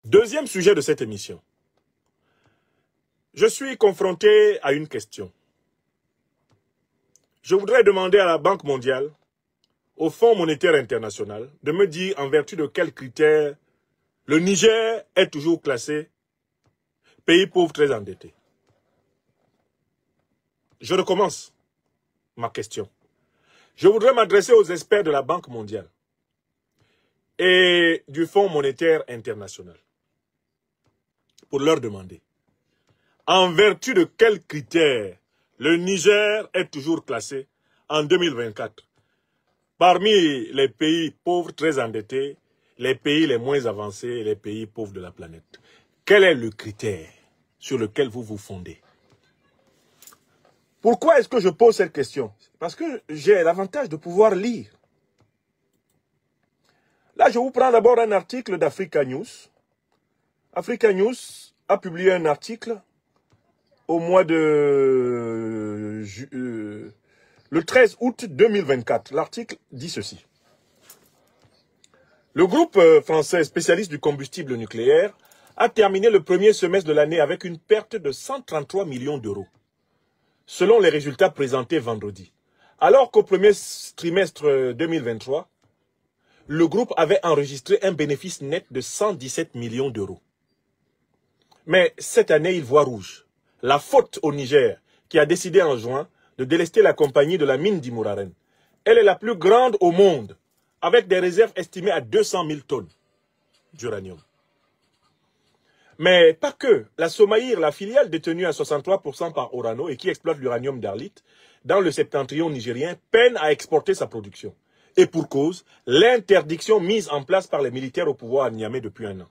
Deuxième sujet de cette émission. Je suis confronté à une question. Je voudrais demander à la Banque mondiale, au Fonds monétaire international, de me dire en vertu de quels critères le Niger est toujours classé pays pauvre très endetté. Je recommence ma question. Je voudrais m'adresser aux experts de la Banque mondiale et du Fonds monétaire international pour leur demander en vertu de quels critères le Niger est toujours classé en 2024 parmi les pays pauvres très endettés, les pays les moins avancés et les pays pauvres de la planète. Quel est le critère sur lequel vous vous fondez? Pourquoi est-ce que je pose cette question? Parce que j'ai l'avantage de pouvoir lire. Là, je vous prends d'abord un article d'Africa News. Africa News a publié un article au mois de... le 13 août 2024. L'article dit ceci. Le groupe français spécialiste du combustible nucléaire a terminé le premier semestre de l'année avec une perte de 133 millions d'euros, selon les résultats présentés vendredi. Alors qu'au premier trimestre 2023, le groupe avait enregistré un bénéfice net de 117 millions d'euros. Mais cette année, il voit rouge. La faute au Niger, qui a décidé en juin de délester la compagnie de la mine d'Imouraren. Elle est la plus grande au monde, avec des réserves estimées à 200 000 tonnes d'uranium. Mais pas que. La Somaïr, la filiale détenue à 63% par Orano et qui exploite l'uranium d'Arlit, dans le septentrion nigérien, peine à exporter sa production. Et pour cause, l'interdiction mise en place par les militaires au pouvoir à Niamey depuis un an.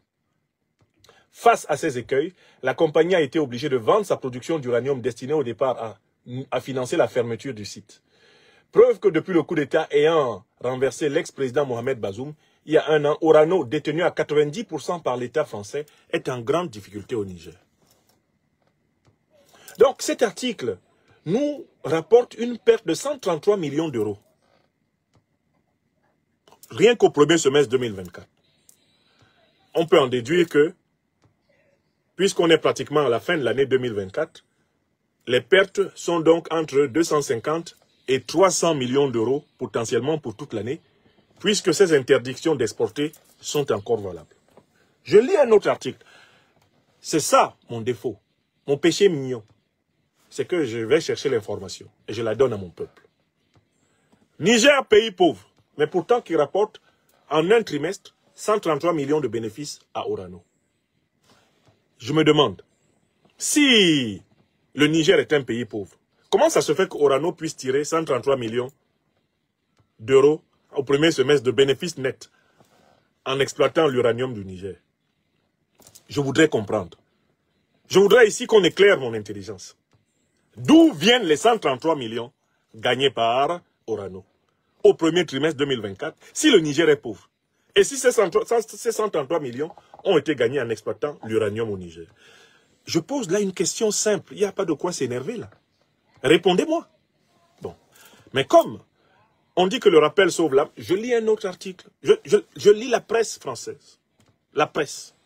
Face à ces écueils, la compagnie a été obligée de vendre sa production d'uranium destinée au départ à financer la fermeture du site. Preuve que depuis le coup d'État ayant renversé l'ex-président Mohamed Bazoum, il y a un an, Orano, détenu à 90% par l'État français, est en grande difficulté au Niger. Donc cet article nous rapporte une perte de 133 millions d'euros. Rien qu'au premier semestre 2024. On peut en déduire que, puisqu'on est pratiquement à la fin de l'année 2024, les pertes sont donc entre 250 et 300 millions d'euros potentiellement pour toute l'année, puisque ces interdictions d'exporter sont encore valables. Je lis un autre article. C'est ça mon défaut, mon péché mignon. C'est que je vais chercher l'information et je la donne à mon peuple. Niger, pays pauvre, mais pourtant qui rapporte en un trimestre 133 millions de bénéfices à Orano. Je me demande, si le Niger est un pays pauvre, comment ça se fait qu'Orano puisse tirer 133 millions d'euros au premier semestre de bénéfices nets en exploitant l'uranium du Niger? Je voudrais comprendre. Je voudrais ici qu'on éclaire mon intelligence. D'où viennent les 133 millions gagnés par Orano au premier trimestre 2024 si le Niger est pauvre? Et si ces 133 millions ont été gagnés en exploitant l'uranium au Niger? Je pose là une question simple. Il n'y a pas de quoi s'énerver là. Répondez-moi. Bon. Mais comme on dit que le rappel sauve l'âme, je lis un autre article. Je lis la presse française. La presse.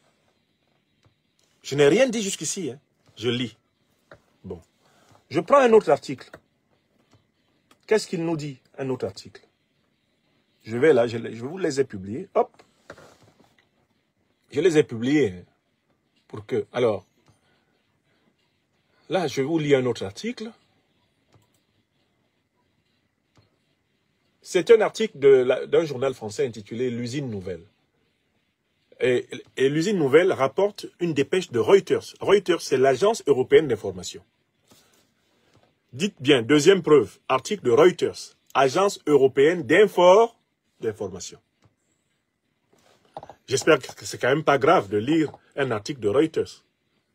Je n'ai rien dit jusqu'ici. Hein. Je lis. Bon. Je prends un autre article. Qu'est-ce qu'il nous dit, un autre article? Je vais là, je vous les ai publiés. Hop. Je les ai publiés pour que... Alors, là, je vous lis un autre article. C'est un article d'un journal français intitulé L'usine nouvelle. Et l'usine nouvelle rapporte une dépêche de Reuters. Reuters, c'est l'agence européenne d'information. Dites bien, deuxième preuve, article de Reuters, agence européenne d'information. J'espère que c'est quand même pas grave de lire un article de Reuters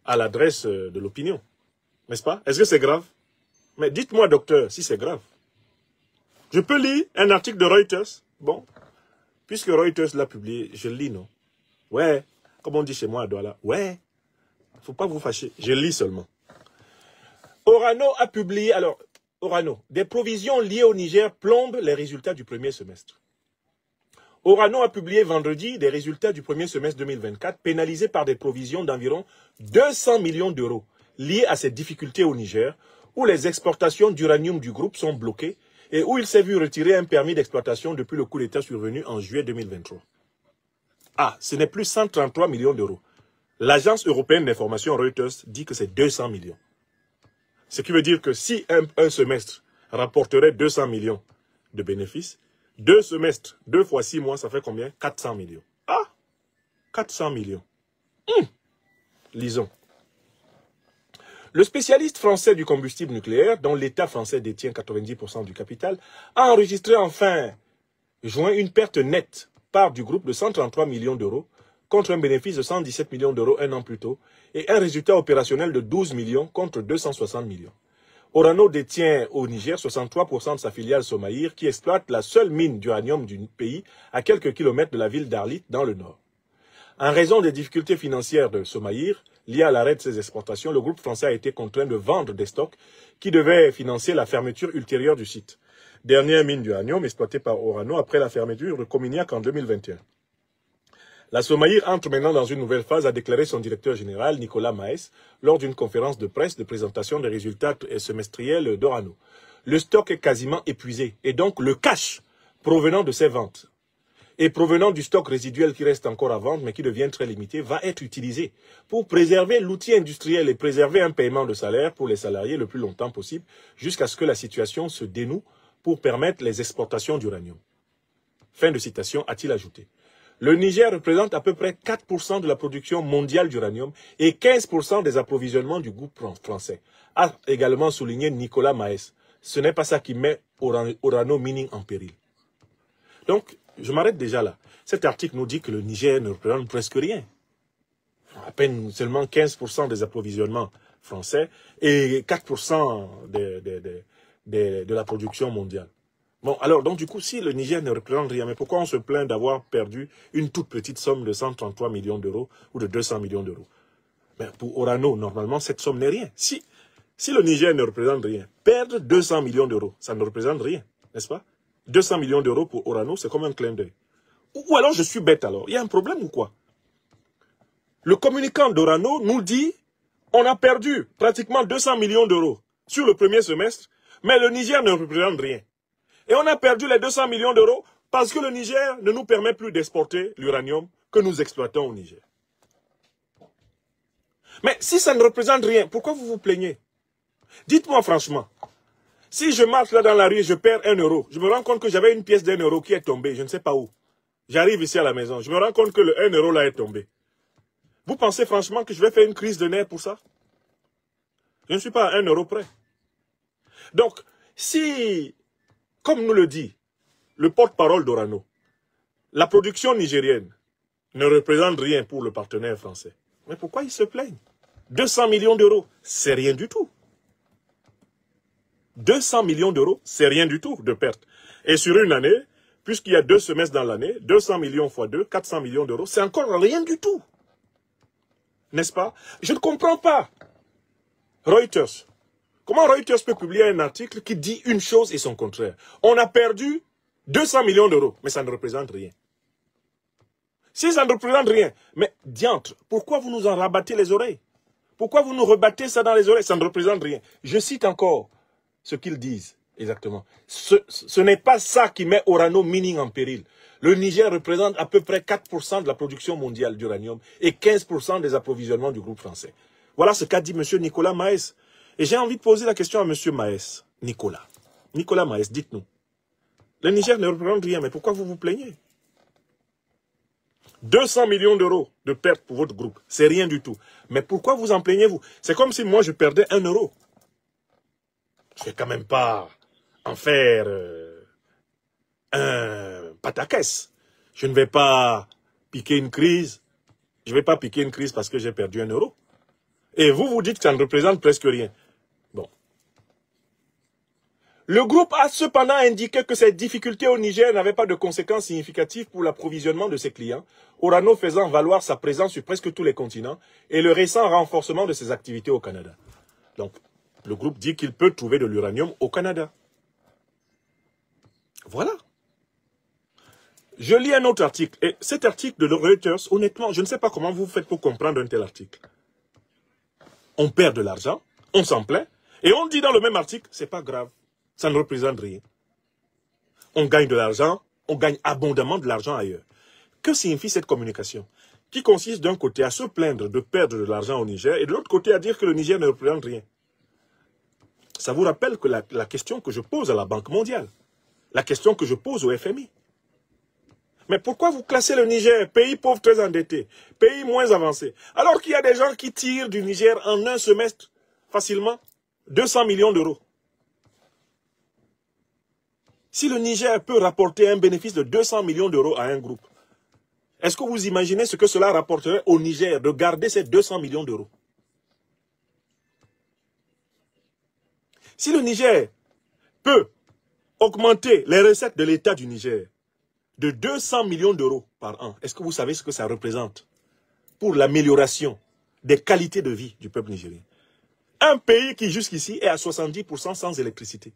à l'adresse de l'opinion. N'est-ce pas? Est-ce que c'est grave? Mais dites-moi, docteur, si c'est grave. Je peux lire un article de Reuters? Bon, puisque Reuters l'a publié, je lis, non? Ouais, comme on dit chez moi à Douala. Ouais, faut pas vous fâcher, je lis seulement. Orano a publié, alors, Orano, des provisions liées au Niger plombent les résultats du premier semestre. Orano a publié vendredi des résultats du premier semestre 2024 pénalisés par des provisions d'environ 200 millions d'euros liées à ces difficultés au Niger, où les exportations d'uranium du groupe sont bloquées et où il s'est vu retirer un permis d'exploitation depuis le coup d'État survenu en juillet 2023. Ah, ce n'est plus 133 millions d'euros. L'agence européenne d'information Reuters dit que c'est 200 millions. Ce qui veut dire que si un semestre rapporterait 200 millions de bénéfices, 2 semestres, 2 fois 6 mois, ça fait combien? 400 millions. Ah, 400 millions. Lisons. Le spécialiste français du combustible nucléaire, dont l'État français détient 90% du capital, a enregistré enfin juin une perte nette part du groupe de 133 millions d'euros contre un bénéfice de 117 millions d'euros un an plus tôt et un résultat opérationnel de 12 millions contre 260 millions. Orano détient au Niger 63% de sa filiale Somaïr qui exploite la seule mine d'uranium du pays à quelques kilomètres de la ville d'Arlit dans le nord. En raison des difficultés financières de Somaïr, liées à l'arrêt de ses exportations, le groupe français a été contraint de vendre des stocks qui devaient financer la fermeture ultérieure du site. Dernière mine d'uranium exploitée par Orano après la fermeture de Cominiac en 2021. La Somaïr entre maintenant dans une nouvelle phase, a déclaré son directeur général, Nicolas Maes, lors d'une conférence de presse de présentation des résultats semestriels d'Orano. Le stock est quasiment épuisé et donc le cash provenant de ces ventes et provenant du stock résiduel qui reste encore à vendre mais qui devient très limité, va être utilisé pour préserver l'outil industriel et préserver un paiement de salaire pour les salariés le plus longtemps possible jusqu'à ce que la situation se dénoue pour permettre les exportations d'uranium. Fin de citation, a-t-il ajouté. Le Niger représente à peu près 4% de la production mondiale d'uranium et 15% des approvisionnements du groupe français, a également souligné Nicolas Maes. Ce n'est pas ça qui met Orano Mining en péril. Donc, je m'arrête déjà là. Cet article nous dit que le Niger ne représente presque rien. À peine seulement 15% des approvisionnements français et 4% de la production mondiale. Bon, alors, donc du coup, si le Niger ne représente rien, mais pourquoi on se plaint d'avoir perdu une toute petite somme de 133 millions d'euros ou de 200 millions d'euros? Mais pour Orano, normalement, cette somme n'est rien. Si le Niger ne représente rien, perdre 200 millions d'euros, ça ne représente rien, n'est-ce pas? 200 millions d'euros pour Orano, c'est comme un clin d'œil. Ou alors je suis bête alors, il y a un problème ou quoi? Le communicant d'Orano nous dit, on a perdu pratiquement 200 millions d'euros sur le premier semestre, mais le Niger ne représente rien. Et on a perdu les 200 millions d'euros parce que le Niger ne nous permet plus d'exporter l'uranium que nous exploitons au Niger. Mais si ça ne représente rien, pourquoi vous vous plaignez? Dites-moi franchement, si je marche là dans la rue et je perds 1 euro, je me rends compte que j'avais une pièce d'1 euro qui est tombée, je ne sais pas où. J'arrive ici à la maison, je me rends compte que le 1 euro là est tombé. Vous pensez franchement que je vais faire une crise de nerfs pour ça? Je ne suis pas à 1 euro près. Donc, si... Comme nous le dit le porte-parole d'Orano, la production nigérienne ne représente rien pour le partenaire français. Mais pourquoi ils se plaignent? 200 millions d'euros, c'est rien du tout. 200 millions d'euros, c'est rien du tout de perte. Et sur une année, puisqu'il y a 2 semestres dans l'année, 200 millions x 2, 400 millions d'euros, c'est encore rien du tout. N'est-ce pas? Je ne comprends pas. Reuters. Comment Reuters peut publier un article qui dit une chose et son contraire? On a perdu 200 millions d'euros, mais ça ne représente rien. Si ça ne représente rien, mais diantre, pourquoi vous nous en rabattez les oreilles? Pourquoi vous nous rebattez ça dans les oreilles? Ça ne représente rien. Je cite encore ce qu'ils disent exactement. Ce n'est pas ça qui met Orano Mining en péril. Le Niger représente à peu près 4% de la production mondiale d'uranium et 15% des approvisionnements du groupe français. Voilà ce qu'a dit M. Nicolas Maes. Et j'ai envie de poser la question à M. Maes, Nicolas. Nicolas Maes, dites-nous. Le Niger ne représente rien, mais pourquoi vous vous plaignez? 200 millions d'euros de pertes pour votre groupe, c'est rien du tout. Mais pourquoi vous en plaignez-vous? C'est comme si moi je perdais 1 euro. Je ne vais quand même pas en faire un pataquès. Je ne vais pas piquer une crise. Je ne vais pas piquer une crise parce que j'ai perdu 1 euro. Et vous, vous dites que ça ne représente presque rien. Bon. Le groupe a cependant indiqué que ces difficultés au Niger n'avaient pas de conséquences significatives pour l'approvisionnement de ses clients, Orano faisant valoir sa présence sur presque tous les continents et le récent renforcement de ses activités au Canada. Donc, le groupe dit qu'il peut trouver de l'uranium au Canada. Voilà. Je lis un autre article. Et cet article de Reuters, honnêtement, je ne sais pas comment vous faites pour comprendre un tel article. On perd de l'argent, on s'en plaint, et on dit dans le même article, c'est pas grave, ça ne représente rien. On gagne de l'argent, on gagne abondamment de l'argent ailleurs. Que signifie cette communication? Qui consiste d'un côté à se plaindre de perdre de l'argent au Niger, et de l'autre côté à dire que le Niger ne représente rien. Ça vous rappelle que la question que je pose à la Banque mondiale, la question que je pose au FMI. Mais pourquoi vous classez le Niger, pays pauvre très endetté, pays moins avancé, alors qu'il y a des gens qui tirent du Niger en un semestre, facilement, 200 millions d'euros. Si le Niger peut rapporter un bénéfice de 200 millions d'euros à un groupe, est-ce que vous imaginez ce que cela rapporterait au Niger de garder ces 200 millions d'euros? Si le Niger peut augmenter les recettes de l'État du Niger de 200 millions d'euros par an, est-ce que vous savez ce que ça représente pour l'amélioration des qualités de vie du peuple nigérien? Un pays qui jusqu'ici est à 70% sans électricité.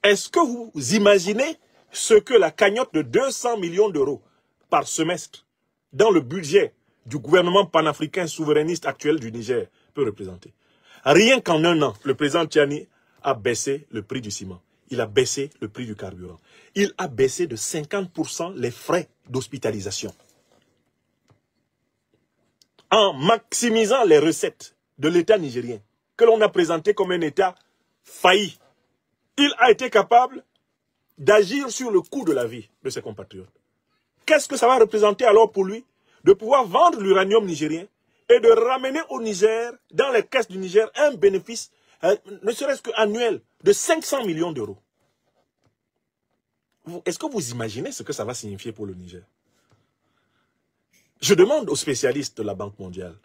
Est-ce que vous imaginez ce que la cagnotte de 200 millions d'euros par semestre dans le budget du gouvernement panafricain souverainiste actuel du Niger peut représenter? Rien qu'en un an, le président Tchani a baissé le prix du ciment. Il a baissé le prix du carburant. Il a baissé de 50% les frais d'hospitalisation. En maximisant les recettes de l'État nigérien, que l'on a présenté comme un État failli, il a été capable d'agir sur le coût de la vie de ses compatriotes. Qu'est-ce que ça va représenter alors pour lui? De pouvoir vendre l'uranium nigérien et de ramener au Niger, dans les caisses du Niger, un bénéfice, ne serait-ce qu'annuel, de 500 millions d'euros. Est-ce que vous imaginez ce que ça va signifier pour le Niger? Je demande aux spécialistes de la Banque mondiale,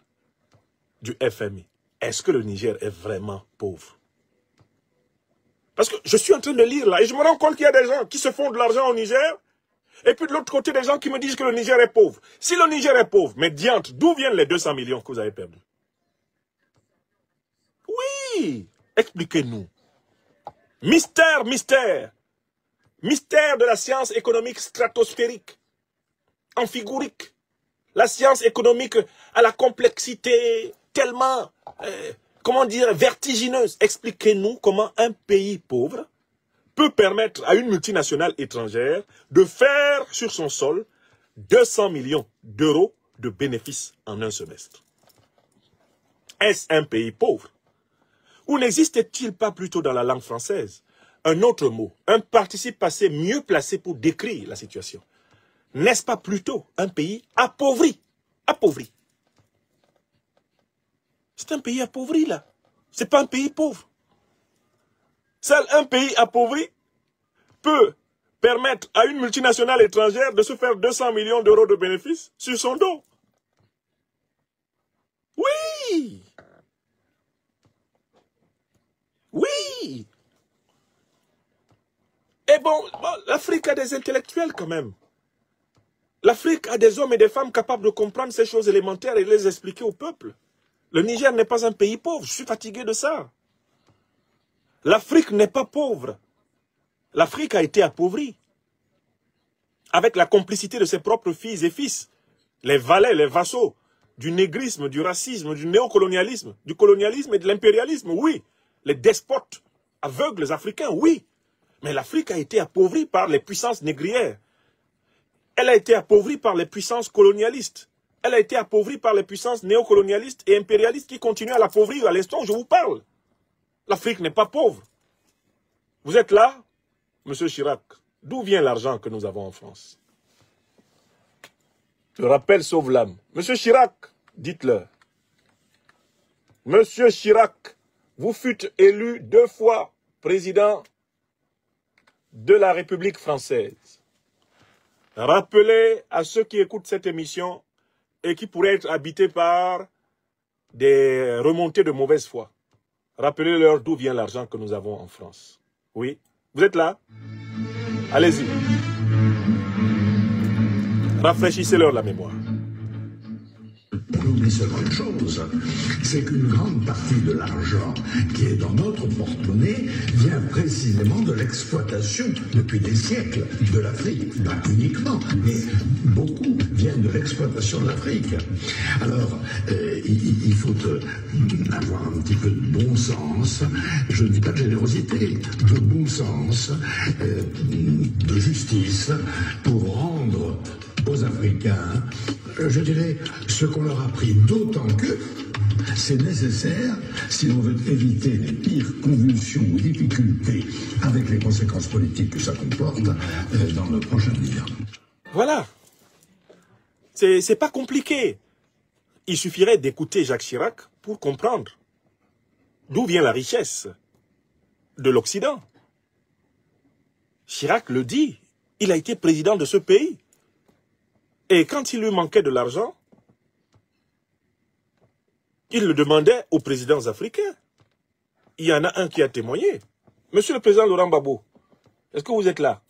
du FMI, est-ce que le Niger est vraiment pauvre? Parce que je suis en train de lire là, et je me rends compte qu'il y a des gens qui se font de l'argent au Niger, et puis de l'autre côté, des gens qui me disent que le Niger est pauvre. Si le Niger est pauvre, mais diantre, d'où viennent les 200 millions que vous avez perdus? Oui, expliquez-nous. Mystère, mystère. Mystère de la science économique stratosphérique, amphigorique. La science économique à la complexité tellement, comment dire, vertigineuse. Expliquez-nous comment un pays pauvre peut permettre à une multinationale étrangère de faire sur son sol 200 millions d'euros de bénéfices en un semestre. Est-ce un pays pauvre? Ou n'existe-t-il pas plutôt dans la langue française un autre mot, un participe passé mieux placé pour décrire la situation? N'est-ce pas plutôt un pays appauvri? Appauvri. C'est un pays appauvri là. C'est pas un pays pauvre. Seul un pays appauvri peut permettre à une multinationale étrangère de se faire 200 millions d'euros de bénéfices sur son dos. Oui. Oui. Et bon, l'Afrique a des intellectuels quand même. L'Afrique a des hommes et des femmes capables de comprendre ces choses élémentaires et les expliquer au peuple. Le Niger n'est pas un pays pauvre, je suis fatigué de ça. L'Afrique n'est pas pauvre. L'Afrique a été appauvrie. Avec la complicité de ses propres filles et fils. Les valets, les vassaux, du négrisme, du racisme, du néocolonialisme, du colonialisme et de l'impérialisme, oui. Les despotes aveugles africains, oui. Mais l'Afrique a été appauvrie par les puissances négrières. Elle a été appauvrie par les puissances colonialistes. Elle a été appauvrie par les puissances néocolonialistes et impérialistes qui continuent à l'appauvrir à l'instant où je vous parle. L'Afrique n'est pas pauvre. Vous êtes là, M. Chirac. D'où vient l'argent que nous avons en France? Le rappel sauve l'âme. M. Chirac, dites-le. M. Chirac, vous fûtes élu 2 fois président de la République française. Rappelez à ceux qui écoutent cette émission et qui pourraient être habités par des remontées de mauvaise foi. Rappelez-leur d'où vient l'argent que nous avons en France. Oui, vous êtes là? Allez-y. Rafraîchissez-leur la mémoire. On oublie seulement une chose, c'est qu'une grande partie de l'argent qui est dans notre porte-monnaie vient précisément de l'exploitation depuis des siècles de l'Afrique. Pas uniquement, mais beaucoup viennent de l'exploitation de l'Afrique. Alors, il faut avoir un petit peu de bon sens, je ne dis pas de générosité, de bon sens, de justice, pour rendre aux Africains, je dirais, ce qu'on leur a pris, d'autant que c'est nécessaire si l'on veut éviter les pires convulsions ou difficultés avec les conséquences politiques que ça comporte dans le prochain avenir. Voilà. C'est pas compliqué. Il suffirait d'écouter Jacques Chirac pour comprendre d'où vient la richesse de l'Occident. Chirac le dit, il a été président de ce pays. Et quand il lui manquait de l'argent, il le demandait aux présidents africains. Il y en a un qui a témoigné. Monsieur le président Laurent Gbagbo, est-ce que vous êtes là?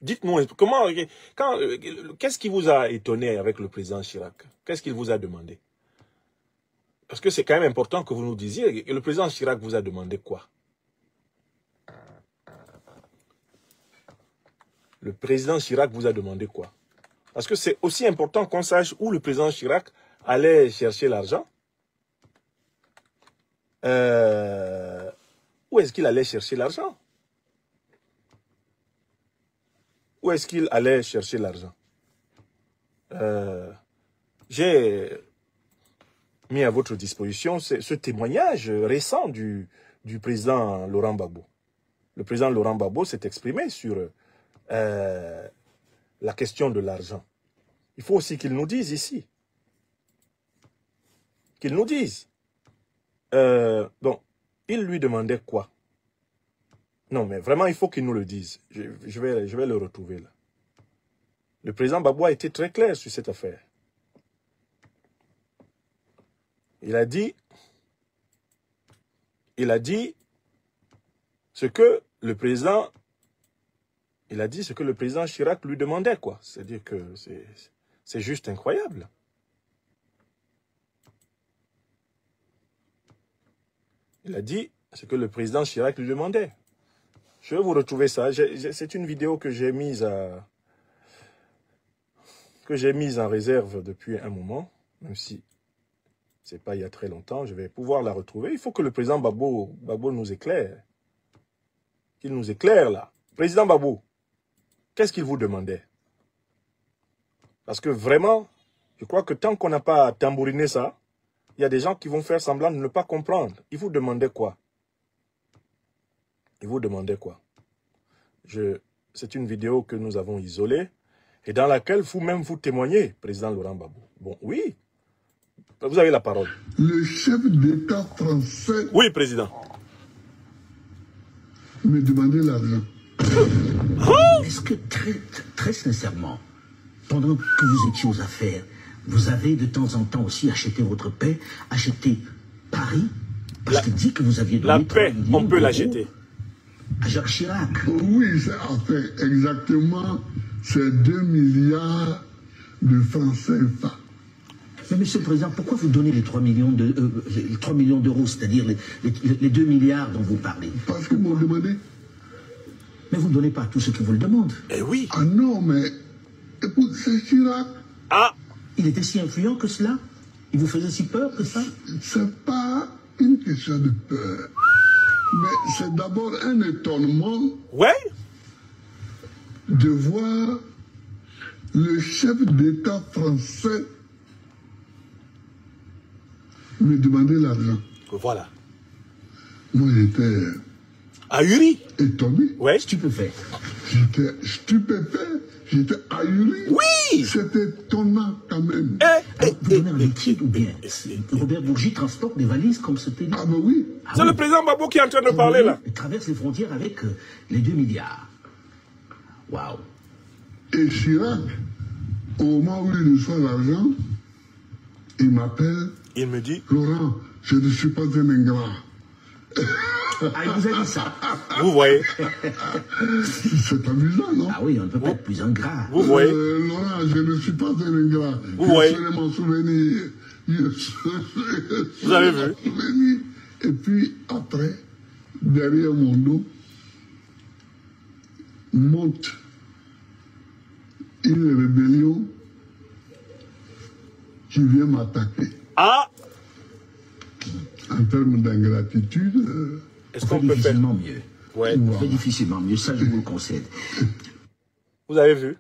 Dites-nous, qu'est-ce qui vous a étonné avec le président Chirac? Qu'est-ce qu'il vous a demandé? Parce que c'est quand même important que vous nous disiez. Le président Chirac vous a demandé quoi? Le président Chirac vous a demandé quoi? Parce que c'est aussi important qu'on sache où le président Chirac allait chercher l'argent. Où est-ce qu'il allait chercher l'argent? Où est-ce qu'il allait chercher l'argent? J'ai mis à votre disposition ce témoignage récent du président Laurent Gbagbo. Le président Laurent Gbagbo s'est exprimé sur la question de l'argent. Il faut aussi qu'il nous dise ici. Qu'il nous dise. Donc, il lui demandait quoi? Non, mais vraiment, il faut qu'il nous le dise. Je vais le retrouver là. Le président Gbagbo a été très clair sur cette affaire. Il a dit ce que le président Chirac lui demandait, quoi. C'est-à-dire que c'est juste incroyable. Il a dit ce que le président Chirac lui demandait. Je vais vous retrouver ça. C'est une vidéo que j'ai mise en réserve depuis un moment, même si c'est pas il y a très longtemps. Je vais pouvoir la retrouver. Il faut que le président Gbagbo nous éclaire. Qu'il nous éclaire là. Président Gbagbo, qu'est-ce qu'il vous demandait? Parce que vraiment, je crois que tant qu'on n'a pas tambouriné ça, il y a des gens qui vont faire semblant de ne pas comprendre. Il vous demandait quoi? Il vous demandait quoi? C'est une vidéo que nous avons isolée et dans laquelle vous-même vous témoignez, président Laurent Gbagbo. Bon, oui. Vous avez la parole. Le chef d'État français... Oui, président. Me demandait l'argent. Oh! Est-ce que très sincèrement, pendant que vous étiez aux affaires, vous avez de temps en temps aussi acheté votre paix, acheté Paris, parce qu'il dit que vous aviez donné... La paix, on peut l'acheter. À Jacques Chirac. Oui, en fait, exactement, c'est 2 milliards de francs CFA. Mais monsieur le président, pourquoi vous donnez les 3 millions d'euros, c'est-à-dire les 2 milliards dont vous parlez? Parce qu'ils m'ont demandé. Mais vous ne donnez pas à tous ceux qui vous le demandent. Eh oui. Ah non, mais écoute, c'est Chirac. Ah. Il était si influent que cela? Il vous faisait si peur que ça? C'est pas une question de peur. Mais c'est d'abord un étonnement. Ouais. De voir le chef d'État français me demander l'argent. Voilà. Moi, j'étais... Ahuri. Étonné. Ouais. Stupéfait. J'étais stupéfait. J'étais ahuri. Oui. C'était étonnant quand même. Vous donnez un liquide ou bien Robert Bourgi transporte des valises comme c'était dit. Ah ben oui. C'est le président Gbagbo qui est en train de parler là. Il traverse les frontières avec les 2 milliards. Waouh. Et Chirac, au moment où il reçoit l'argent, il m'appelle. Il me dit, Laurent, je ne suis pas un ingrat. Ah, il vous a dit ça. Vous voyez. C'est amusant, non? Ah oui, on ne peut pas être plus ingrat. Vous voyez. Laurent, je ne suis pas un ingrat. Vous voyez. Je serai mon souvenir. Vous avez vu? Et puis après, derrière mon dos, monte une rébellion qui vient m'attaquer. Ah! En termes d'ingratitude, Est-ce qu'on peut faire mieux? Ouais. On fait difficilement mieux, ça je vous le concède. Vous avez vu?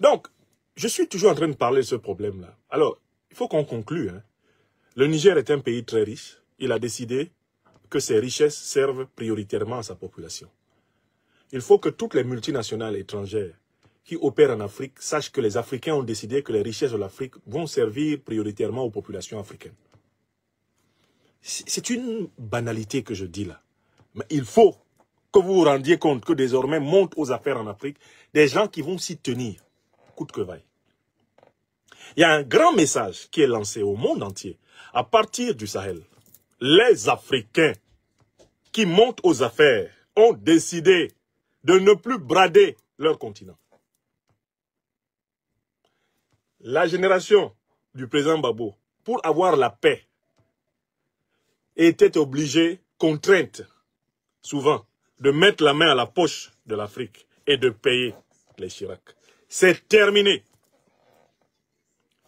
Donc, je suis toujours en train de parler de ce problème-là. Alors, il faut qu'on conclue. Hein. Le Niger est un pays très riche. Il a décidé que ses richesses servent prioritairement à sa population. Il faut que toutes les multinationales étrangères qui opèrent en Afrique sachent que les Africains ont décidé que les richesses de l'Afrique vont servir prioritairement aux populations africaines. C'est une banalité que je dis là. Mais il faut que vous vous rendiez compte que désormais montent aux affaires en Afrique des gens qui vont s'y tenir, coûte que vaille. Il y a un grand message qui est lancé au monde entier, à partir du Sahel. Les Africains qui montent aux affaires ont décidé de ne plus brader leur continent. La génération du président Gbagbo, pour avoir la paix, était obligée, contrainte, souvent, de mettre la main à la poche de l'Afrique et de payer les Chirac. C'est terminé.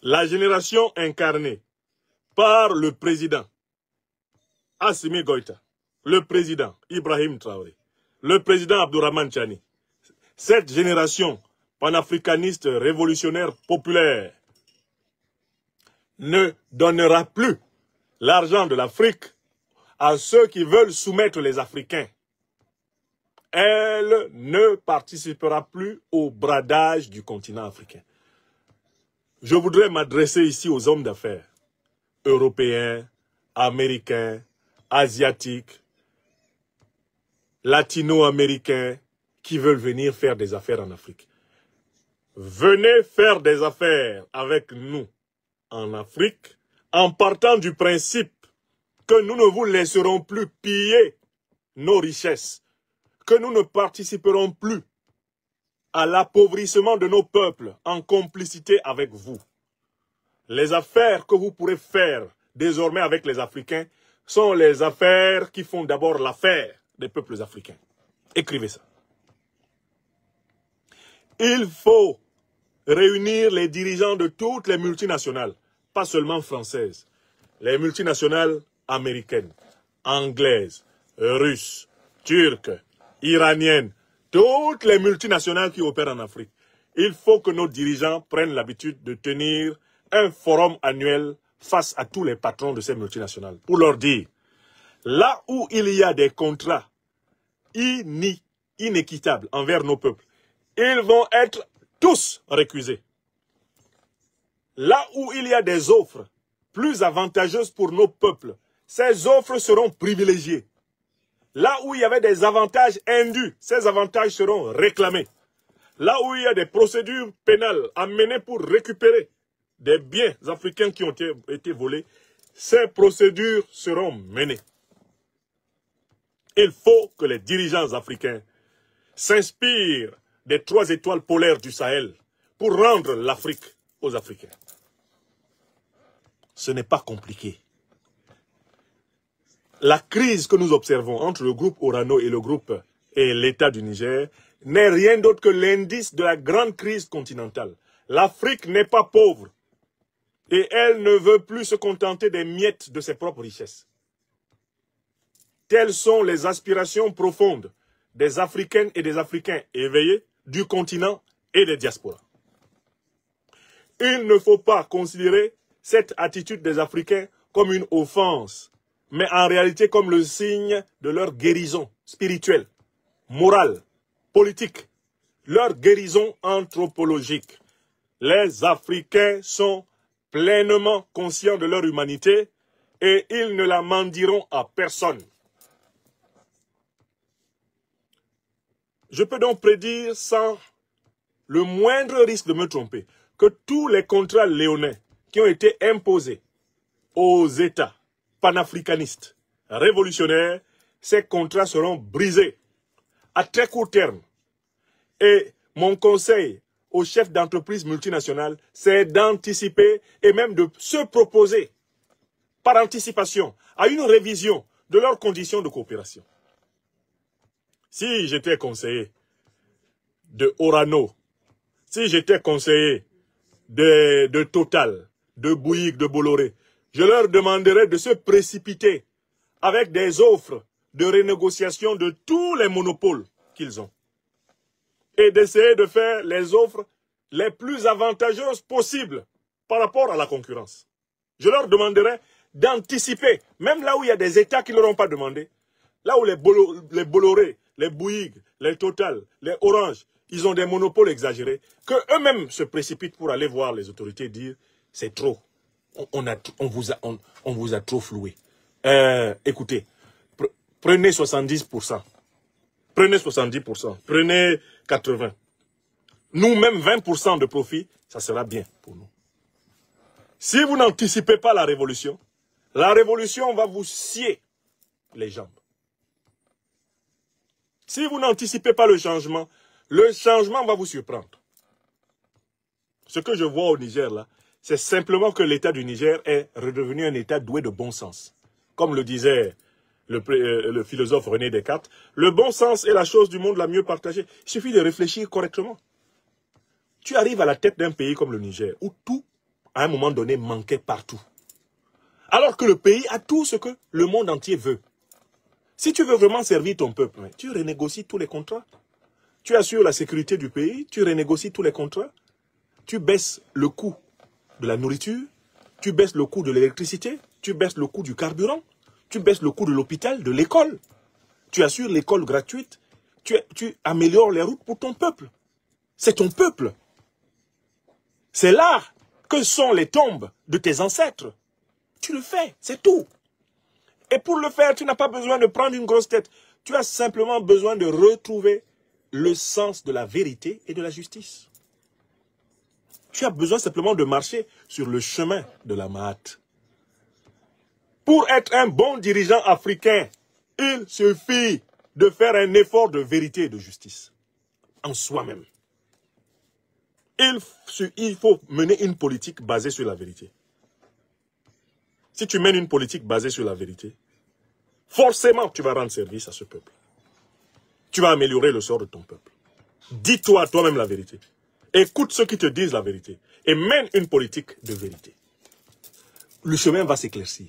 La génération incarnée par le président Assimi Goïta, le président Ibrahim Traoré, le président Abdourahmane Tchani, cette génération panafricaniste révolutionnaire populaire ne donnera plus l'argent de l'Afrique à ceux qui veulent soumettre les Africains. Elle ne participera plus au bradage du continent africain. Je voudrais m'adresser ici aux hommes d'affaires, européens, américains, asiatiques, latino-américains, qui veulent venir faire des affaires en Afrique. Venez faire des affaires avec nous en Afrique en partant du principe que nous ne vous laisserons plus piller nos richesses, que nous ne participerons plus à l'appauvrissement de nos peuples en complicité avec vous. Les affaires que vous pourrez faire désormais avec les Africains sont les affaires qui font d'abord l'affaire des peuples africains. Écrivez ça. Il faut réunir les dirigeants de toutes les multinationales, pas seulement françaises, les multinationales américaines, anglaises, russes, turques, iraniennes, toutes les multinationales qui opèrent en Afrique. Il faut que nos dirigeants prennent l'habitude de tenir un forum annuel face à tous les patrons de ces multinationales pour leur dire, là où il y a des contrats inéquitables envers nos peuples, ils vont être tous récusés. Là où il y a des offres plus avantageuses pour nos peuples, ces offres seront privilégiées. Là où il y avait des avantages indus, ces avantages seront réclamés. Là où il y a des procédures pénales à mener pour récupérer des biens africains qui ont été volés, ces procédures seront menées. Il faut que les dirigeants africains s'inspirent des 3 étoiles polaires du Sahel pour rendre l'Afrique aux Africains. Ce n'est pas compliqué. La crise que nous observons entre le groupe Orano et le groupe et l'État du Niger n'est rien d'autre que l'indice de la grande crise continentale. L'Afrique n'est pas pauvre et elle ne veut plus se contenter des miettes de ses propres richesses. Telles sont les aspirations profondes des Africaines et des Africains éveillés du continent et des diasporas. Il ne faut pas considérer cette attitude des Africains comme une offense, mais en réalité comme le signe de leur guérison spirituelle, morale, politique, leur guérison anthropologique. Les Africains sont pleinement conscients de leur humanité et ils ne la mendieront à personne. Je peux donc prédire sans le moindre risque de me tromper que tous les contrats léonins qui ont été imposés aux États panafricanistes, révolutionnaires, ces contrats seront brisés à très court terme. Et mon conseil aux chefs d'entreprises multinationales, c'est d'anticiper et même de se proposer par anticipation à une révision de leurs conditions de coopération. Si j'étais conseiller de Orano, si j'étais conseiller de Total, de Bouygues, de Bolloré, je leur demanderais de se précipiter avec des offres de renégociation de tous les monopoles qu'ils ont et d'essayer de faire les offres les plus avantageuses possibles par rapport à la concurrence. Je leur demanderais d'anticiper, même là où il y a des États qui ne l'auront pas demandé, là où les Bolloré, les Bouygues, les Total, les Orange, ils ont des monopoles exagérés, qu'eux-mêmes se précipitent pour aller voir les autorités et dire « c'est trop, on vous a trop floué. Écoutez, prenez 70%, prenez 70%, prenez 80%. Nous-mêmes, 20% de profit, ça sera bien pour nous. Si vous n'anticipez pas la révolution va vous scier les jambes. Si vous n'anticipez pas le changement va vous surprendre. Ce que je vois au Niger, là, c'est simplement que l'État du Niger est redevenu un État doué de bon sens. Comme le disait le philosophe René Descartes, le bon sens est la chose du monde la mieux partagée. Il suffit de réfléchir correctement. Tu arrives à la tête d'un pays comme le Niger, où tout, à un moment donné, manquait partout. Alors que le pays a tout ce que le monde entier veut. Si tu veux vraiment servir ton peuple, tu renégocies tous les contrats. Tu assures la sécurité du pays, tu renégocies tous les contrats. Tu baisses le coût de la nourriture, tu baisses le coût de l'électricité, tu baisses le coût du carburant, tu baisses le coût de l'hôpital, de l'école. Tu assures l'école gratuite, tu améliores les routes pour ton peuple. C'est ton peuple. C'est là que sont les tombes de tes ancêtres. Tu le fais, c'est tout. Et pour le faire, tu n'as pas besoin de prendre une grosse tête. Tu as simplement besoin de retrouver le sens de la vérité et de la justice. Tu as besoin simplement de marcher sur le chemin de la Mahat. Pour être un bon dirigeant africain, il suffit de faire un effort de vérité et de justice en soi-même. Il faut mener une politique basée sur la vérité. Si tu mènes une politique basée sur la vérité, forcément tu vas rendre service à ce peuple. Tu vas améliorer le sort de ton peuple. Dis-toi toi-même la vérité. Écoute ceux qui te disent la vérité et mène une politique de vérité. Le chemin va s'éclaircir.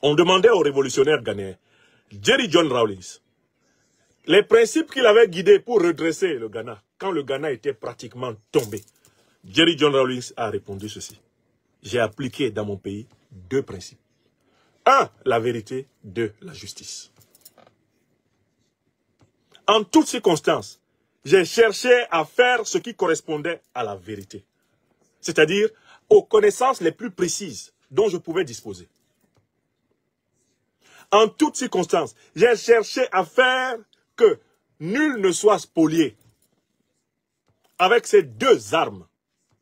On demandait au révolutionnaire ghanéen, Jerry John Rawlings, les principes qu'il avait guidés pour redresser le Ghana, quand le Ghana était pratiquement tombé. Jerry John Rawlings a répondu ceci. J'ai appliqué dans mon pays 2 principes. 1, la vérité. 2, la justice. En toutes circonstances, j'ai cherché à faire ce qui correspondait à la vérité. C'est-à-dire aux connaissances les plus précises dont je pouvais disposer. En toutes circonstances, j'ai cherché à faire que nul ne soit spolié. Avec ces 2 armes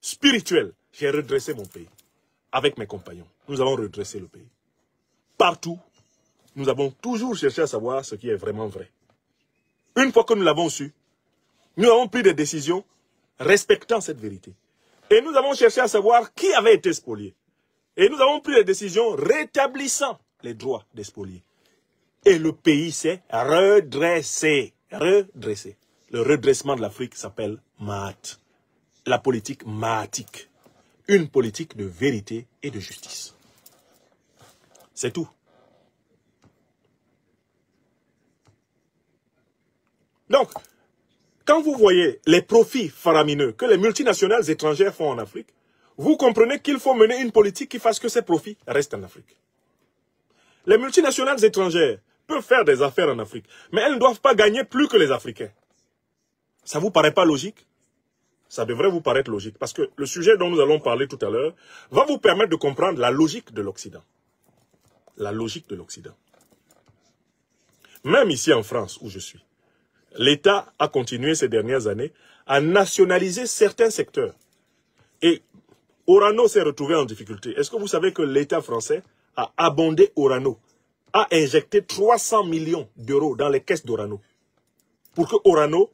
spirituelles, j'ai redressé mon pays. Avec mes compagnons, nous avons redressé le pays. Partout, nous avons toujours cherché à savoir ce qui est vraiment vrai. Une fois que nous l'avons su, nous avons pris des décisions respectant cette vérité. Et nous avons cherché à savoir qui avait été spolié. Et nous avons pris des décisions rétablissant les droits des spoliés. Et le pays s'est redressé. Redressé. Le redressement de l'Afrique s'appelle Mahat. La politique mahatique. Une politique de vérité et de justice. C'est tout. Donc, quand vous voyez les profits faramineux que les multinationales étrangères font en Afrique, vous comprenez qu'il faut mener une politique qui fasse que ces profits restent en Afrique. Les multinationales étrangères peuvent faire des affaires en Afrique, mais elles ne doivent pas gagner plus que les Africains. Ça ne vous paraît pas logique? Ça devrait vous paraître logique, parce que le sujet dont nous allons parler tout à l'heure va vous permettre de comprendre la logique de l'Occident. La logique de l'Occident. Même ici en France, où je suis, l'État a continué ces dernières années à nationaliser certains secteurs. Et Orano s'est retrouvé en difficulté. Est-ce que vous savez que l'État français a abondé Orano, a injecté 300 millions d'euros dans les caisses d'Orano, pour que Orano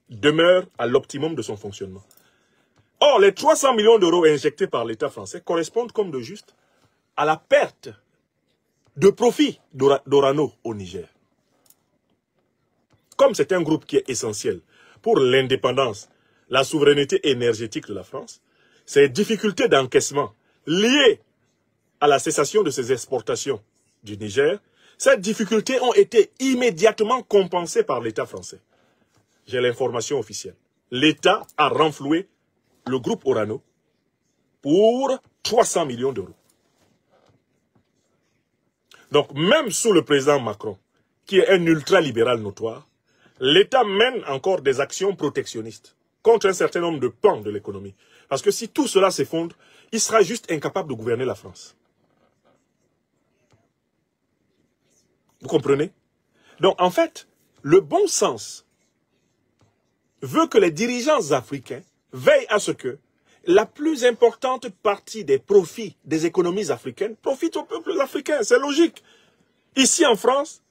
demeure à l'optimum de son fonctionnement. Or, les 300 millions d'euros injectés par l'État français correspondent comme de juste à la perte de profit d'Orano au Niger. Comme c'est un groupe qui est essentiel pour l'indépendance, la souveraineté énergétique de la France, ces difficultés d'encaissement liées à la cessation de ses exportations du Niger, ces difficultés ont été immédiatement compensées par l'État français. J'ai l'information officielle. L'État a renfloué le groupe Orano pour 300 millions d'euros. Donc, même sous le président Macron, qui est un ultralibéral notoire, l'État mène encore des actions protectionnistes contre un certain nombre de pans de l'économie. Parce que si tout cela s'effondre, il sera juste incapable de gouverner la France. Vous comprenez? Donc, en fait, le bon sens veut que les dirigeants africains veillent à ce que la plus importante partie des profits des économies africaines profite aux peuples africains. C'est logique. Ici en France,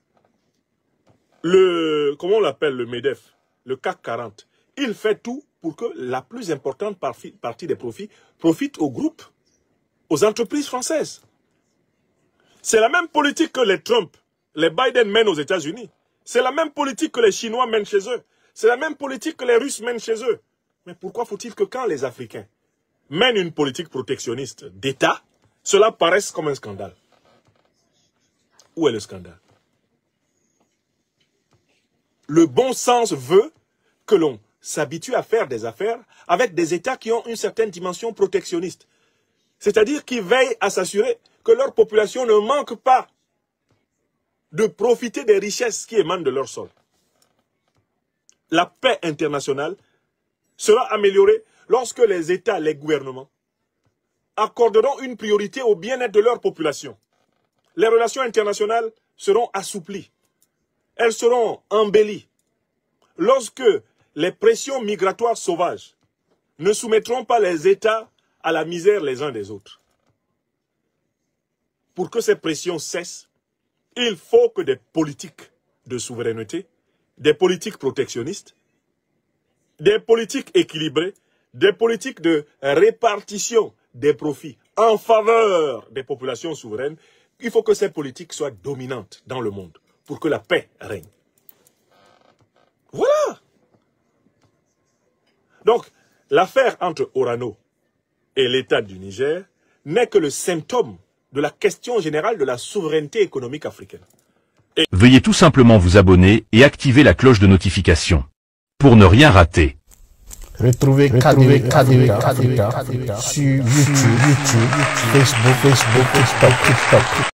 comment on l'appelle, le MEDEF, le CAC 40, il fait tout pour que la plus importante partie des profits profite aux groupes, aux entreprises françaises. C'est la même politique que les Trump, les Biden mènent aux États-Unis. C'est la même politique que les Chinois mènent chez eux. C'est la même politique que les Russes mènent chez eux. Mais pourquoi faut-il que quand les Africains mènent une politique protectionniste d'État, cela paraisse comme un scandale? Où est le scandale? Le bon sens veut que l'on s'habitue à faire des affaires avec des États qui ont une certaine dimension protectionniste. C'est-à-dire qui veillent à s'assurer que leur population ne manque pas de profiter des richesses qui émanent de leur sol. La paix internationale sera améliorée lorsque les États, les gouvernements, accorderont une priorité au bien-être de leur population. Les relations internationales seront assouplies. Elles seront embellies. Lorsque les pressions migratoires sauvages ne soumettront pas les États à la misère les uns des autres. Pour que ces pressions cessent, il faut que des politiques de souveraineté, des politiques protectionnistes, des politiques équilibrées, des politiques de répartition des profits en faveur des populations souveraines, il faut que ces politiques soient dominantes dans le monde pour que la paix règne. Voilà. Donc, l'affaire entre Orano et l'État du Niger n'est que le symptôme de la question générale de la souveraineté économique africaine. Veuillez tout simplement vous abonner et activer la cloche de notification pour ne rien rater. Retrouvez KDV Africa sur YouTube, Facebook, TikTok.